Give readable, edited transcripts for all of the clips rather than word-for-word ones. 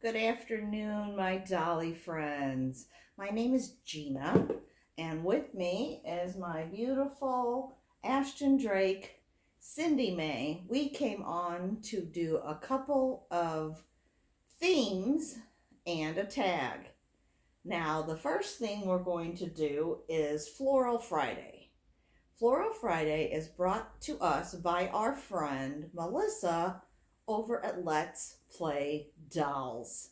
Good afternoon, my dolly friends. My name is Gina, and with me is my beautiful Ashton Drake, Cindy Mae. We came on to do a couple of themes and a tag. Now, the first thing we're going to do is Floral Friday. Floral Friday is brought to us by our friend Melissa over at Let's Play Dolls.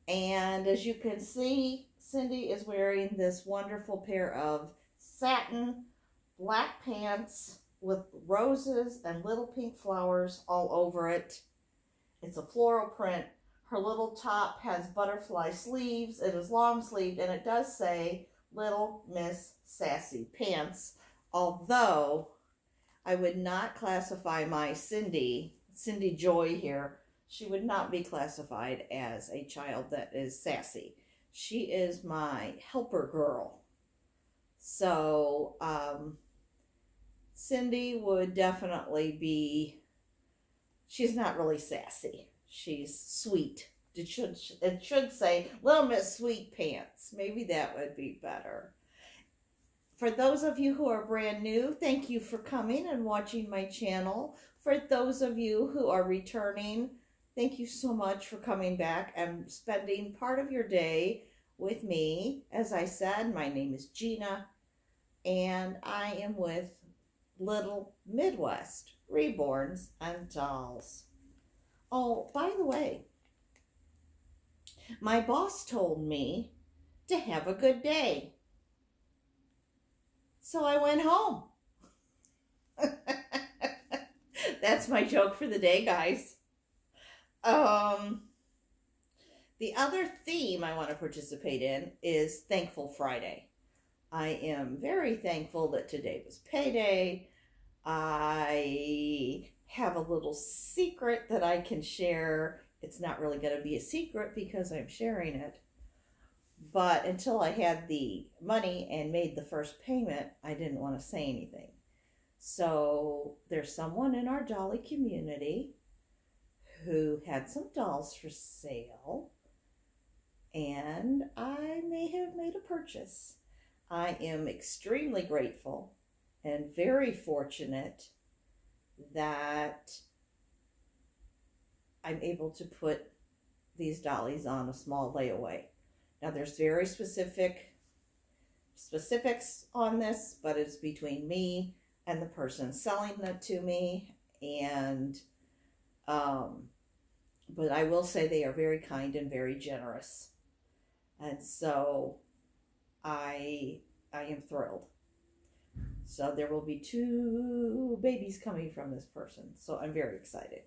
And as you can see, Cindy is wearing this wonderful pair of satin black pants with roses and little pink flowers all over it. It's a floral print. Her little top has butterfly sleeves. It is long sleeved, and it does say Little Miss Sassy Pants, although I would not classify my Cindy Joy here. She would not be classified as a child that is sassy. She is my helper girl. So Cindy would definitely be, she's not really sassy. She's sweet. It should say Little Miss Sweet Pants. Maybe that would be better. For those of you who are brand new, thank you for coming and watching my channel. For those of you who are returning, thank you so much for coming back and spending part of your day with me. As I said, my name is Gina, and I am with Little Midwest Reborns and Dolls. Oh, by the way, my boss told me to have a good day. So I went home. That's my joke for the day, guys. The other theme I want to participate in is Thankful Friday. I am very thankful that today was payday. I have a little secret that I can share. It's not really going to be a secret because I'm sharing it. But until I had the money and made the first payment, I didn't want to say anything. So there's someone in our dolly community who had some dolls for sale, and I may have made a purchase. I am extremely grateful and very fortunate that I'm able to put these dollies on a small layaway. Now, there's very specifics on this, but it's between me and the person selling it to me. And, but I will say they are very kind and very generous. And so I am thrilled. So there will be 2 babies coming from this person. So I'm very excited.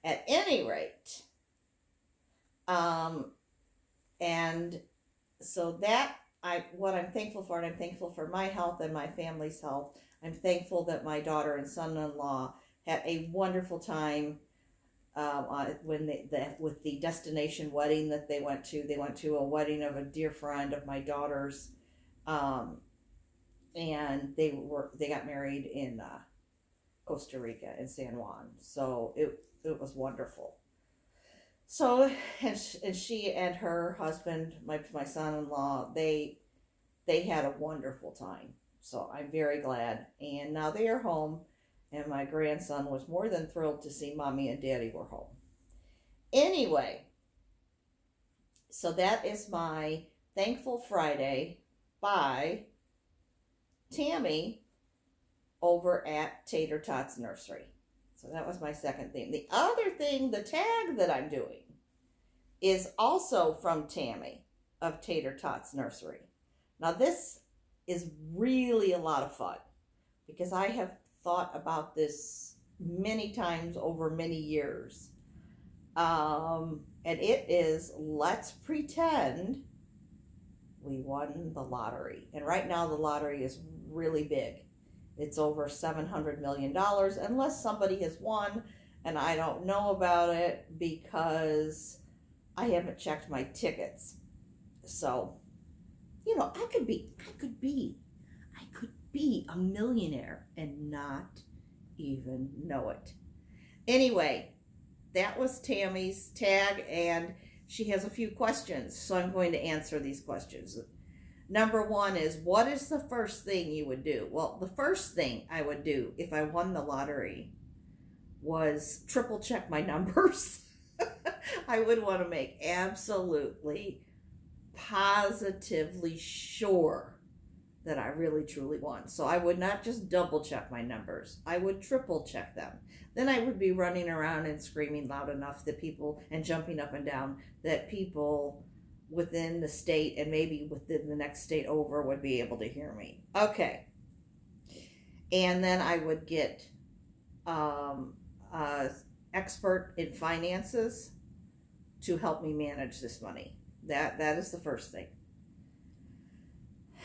At any rate, and so what I'm thankful for, and I'm thankful for my health and my family's health. I'm thankful that my daughter and son-in-law had a wonderful time with the destination wedding that they went to. They went to a wedding of a dear friend of my daughter's, and they got married in Costa Rica in San Juan. So it was wonderful. So, and she and her husband, my son-in-law, they had a wonderful time. So I'm very glad. And now they are home, and my grandson was more than thrilled to see Mommy and Daddy were home. Anyway, so that is my Thankful Friday by Tami over at Tator Tots Nursery. So that was my second theme. The other thing, the tag that I'm doing, is also from Tami of Tator Tots Nursery. Now this is really a lot of fun because I have thought about this many times over many years. And it is Let's Pretend We Won the Lottery. And right now the lottery is really big. It's over $700 million, unless somebody has won, and I don't know about it because I haven't checked my tickets. So, you know, I could be a millionaire and not even know it. Anyway, that was Tami's tag, and she has a few questions, so I'm going to answer these questions. Number one is, what is the first thing you would do? Well, the first thing I would do if I won the lottery was triple check my numbers. I would want to make absolutely, positively sure that I really truly won. So I would not just double check my numbers. I would triple check them. Then I would be running around and screaming loud enough that people, and jumping up and down, that people within the state and maybe within the next state over would be able to hear me. Okay. And then I would get expert in finances to help me manage this money. That is the first thing.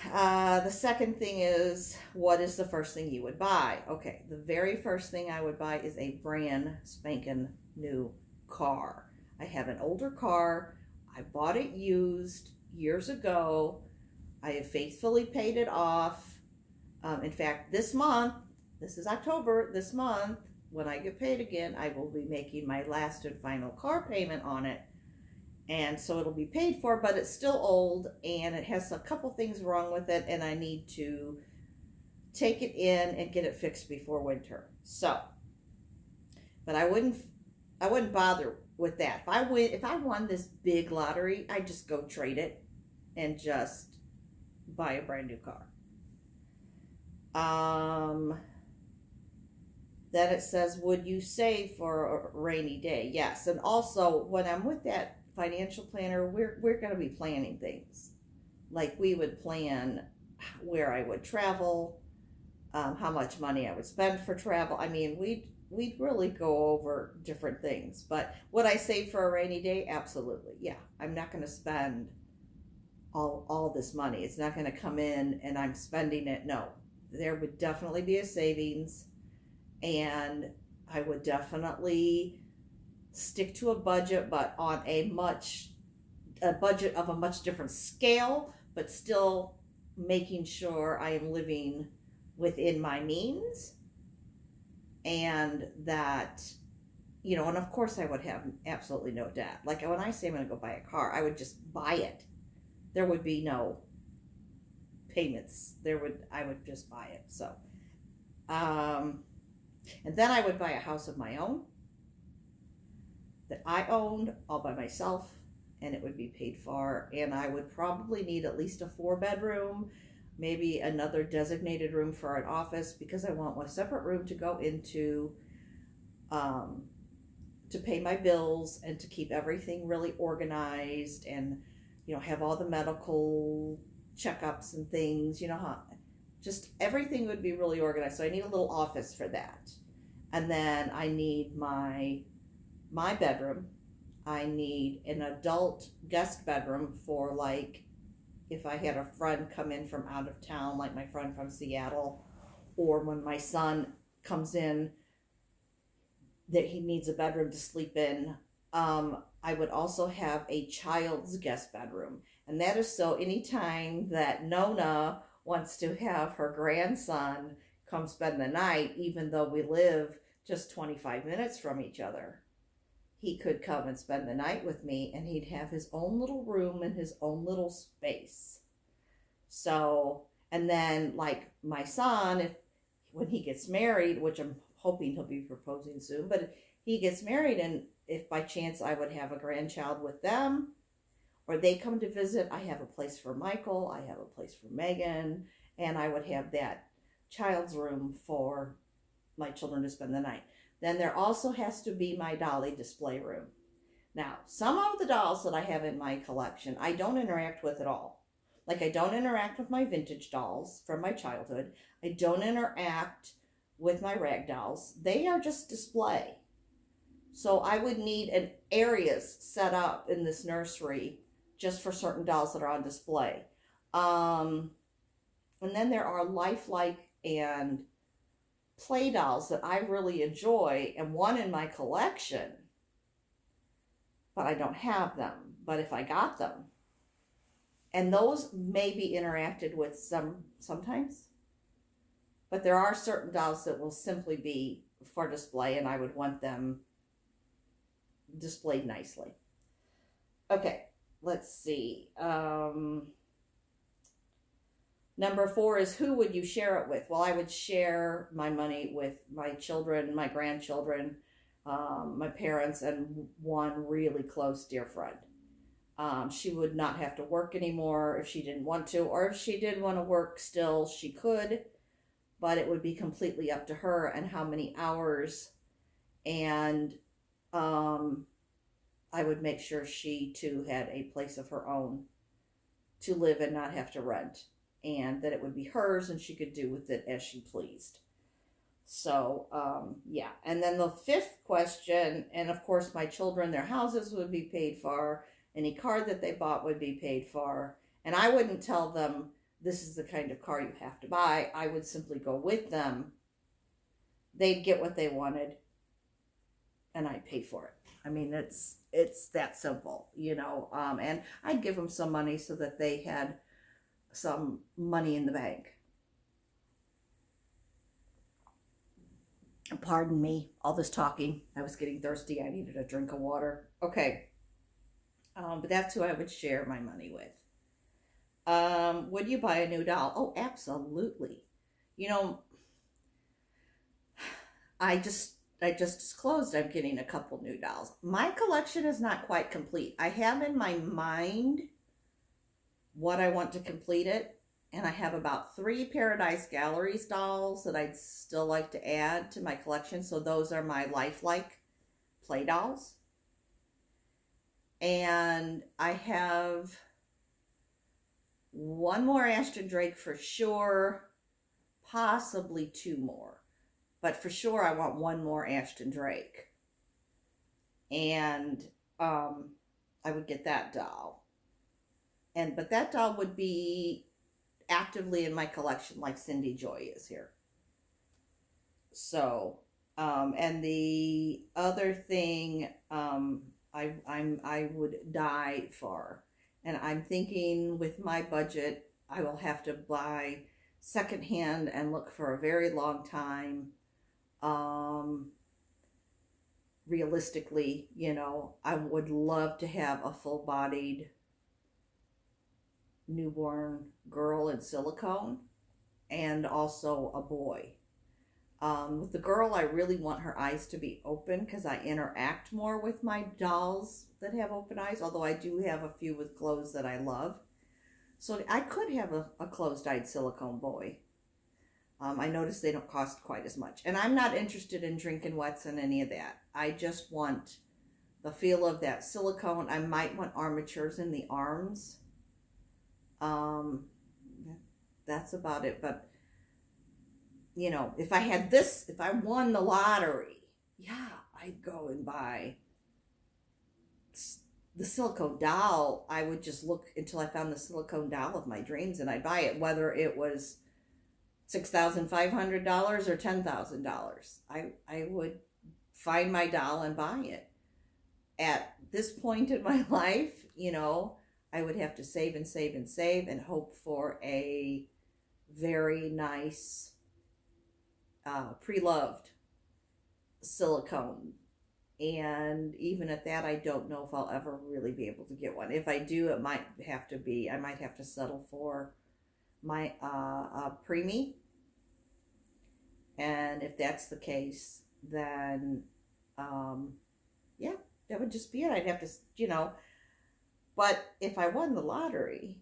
The second thing is, what is the first thing you would buy? Okay, the very first thing I would buy is a brand spanking new car. I have an older car. I bought it used years ago. I have faithfully paid it off. In fact, this month, this is October, this month, when I get paid again, I will be making my last and final car payment on it. And so it'll be paid for, but it's still old and it has a couple things wrong with it, and I need to take it in and get it fixed before winter. So, but I wouldn't bother with that. If I won this big lottery, I'd just go trade it and just buy a brand new car. Then it says, would you save for a rainy day? Yes. And also, when I'm with that financial planner, we're going to be planning things. Like, we would plan where I would travel, how much money I would spend for travel. I mean, we'd really go over different things. But would I save for a rainy day? Absolutely. Yeah. I'm not going to spend all this money. It's not going to come in and I'm spending it. No. There would definitely be a savings, and I would definitely stick to a budget, but on a budget of a much different scale, but still making sure I am living within my means, and that, you know, and of course I would have absolutely no debt. Like, when I say I'm going to go buy a car, I would just buy it. There would be no payments. I would just buy it. So, and then I would buy a house of my own that I owned all by myself, and it would be paid for. And I would probably need at least a 4-bedroom, maybe another designated room for an office, because I want one separate room to go into, to pay my bills and to keep everything really organized, and, you know, have all the medical checkups and things, you know, how just everything would be really organized. So I need a little office for that. And then I need my bedroom. I need an adult guest bedroom for, like, if I had a friend come in from out of town, like my friend from Seattle, or when my son comes in that he needs a bedroom to sleep in. I would also have a child's guest bedroom. And that is so anytime that Nona wants to have her grandson come spend the night, even though we live just 25 minutes from each other, he could come and spend the night with me, and he'd have his own little room and his own little space. So, and then, like, my son, when he gets married, which I'm hoping he'll be proposing soon, but if he gets married, and if by chance I would have a grandchild with them, or they come to visit, I have a place for Michael, I have a place for Megan, and I would have that child's room for my children to spend the night. Then there also has to be my dolly display room. Now, some of the dolls that I have in my collection, I don't interact with at all. Like, I don't interact with my vintage dolls from my childhood. I don't interact with my rag dolls. They are just display. So I would need an areas set up in this nursery just for certain dolls that are on display. And then there are lifelike and play dolls that I really enjoy, and one in my collection, but I don't have them. But if I got them, and those may be interacted with sometimes, but there are certain dolls that will simply be for display, and I would want them displayed nicely. Okay, let's see. Number 4 is, who would you share it with? Well, I would share my money with my children, my grandchildren, my parents, and one really close dear friend. She would not have to work anymore if she didn't want to, or if she did want to work still, she could, but it would be completely up to her and how many hours. And I would make sure she too had a place of her own to live and not have to rent, and that it would be hers and she could do with it as she pleased. So, yeah. And then the 5th question, and of course my children, their houses would be paid for. Any car that they bought would be paid for. And I wouldn't tell them, this is the kind of car you have to buy. I would simply go with them. They'd get what they wanted, and I'd pay for it. I mean, it's that simple, you know. And I'd give them some money so that they had some money in the bank. Pardon me, all this talking. I was getting thirsty. I needed a drink of water. Okay. But that's who I would share my money with. Would you buy a new doll? Oh, absolutely. You know, I just disclosed I'm getting a couple new dolls. My collection is not quite complete. I have in my mind what I want to complete it, and I have about 3 Paradise Galleries dolls that I'd still like to add to my collection. So those are my lifelike play dolls. And I have 1 more Ashton Drake for sure, possibly 2 more. But for sure, I want 1 more Ashton Drake. And I would get that doll. But that doll would be actively in my collection like Cindy Joy is here. So, and the other thing I would die for. And I'm thinking with my budget, I will have to buy secondhand and look for a very long time. Realistically, you know, I would love to have a full-bodied newborn girl in silicone and also a boy. With the girl, I really want her eyes to be open because I interact more with my dolls that have open eyes, although I do have a few with closed that I love. So I could have a closed-eyed silicone boy. I noticed they don't cost quite as much. And I'm not interested in drinking wets and any of that. I just want the feel of that silicone. I might want armatures in the arms. That's about it. But, you know, if I had this, if I won the lottery, yeah, I'd go and buy the silicone doll. I would just look until I found the silicone doll of my dreams and I'd buy it, whether it was $6,500 or $10,000. I would find my doll and buy it. At this point in my life, you know, I would have to save and save and save and hope for a very nice pre-loved silicone. And even at that, I don't know if I'll ever really be able to get one. If I do, it might have to be, I might have to settle for my preemie. And if that's the case, then yeah, that would just be it. I'd have to, you know, but if I won the lottery,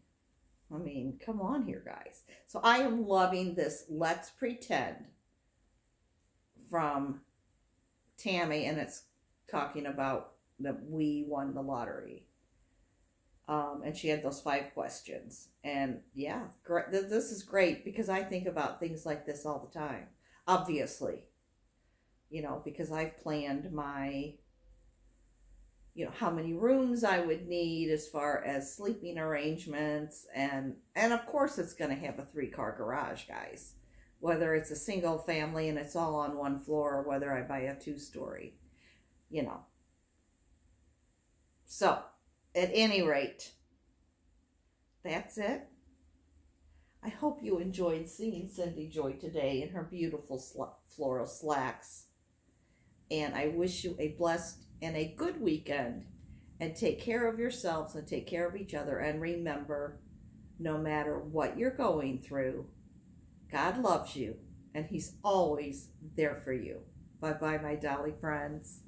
I mean, come on here, guys. So I am loving this Let's Pretend from Tami, and it's talking about that we won the lottery. And she had those 5 questions. And yeah, this is great because I think about things like this all the time. Obviously, you know, because I've planned my, you know, how many rooms I would need as far as sleeping arrangements. And of course it's going to have a 3-car garage, guys. Whether it's a single family and it's all on 1 floor or whether I buy a 2-story, you know. So, at any rate, that's it. I hope you enjoyed seeing Cindy Joy today in her beautiful floral slacks. And I wish you a blessed and a good weekend. and take care of yourselves and take care of each other. And remember, no matter what you're going through, God loves you and He's always there for you. Bye-bye, my dolly friends.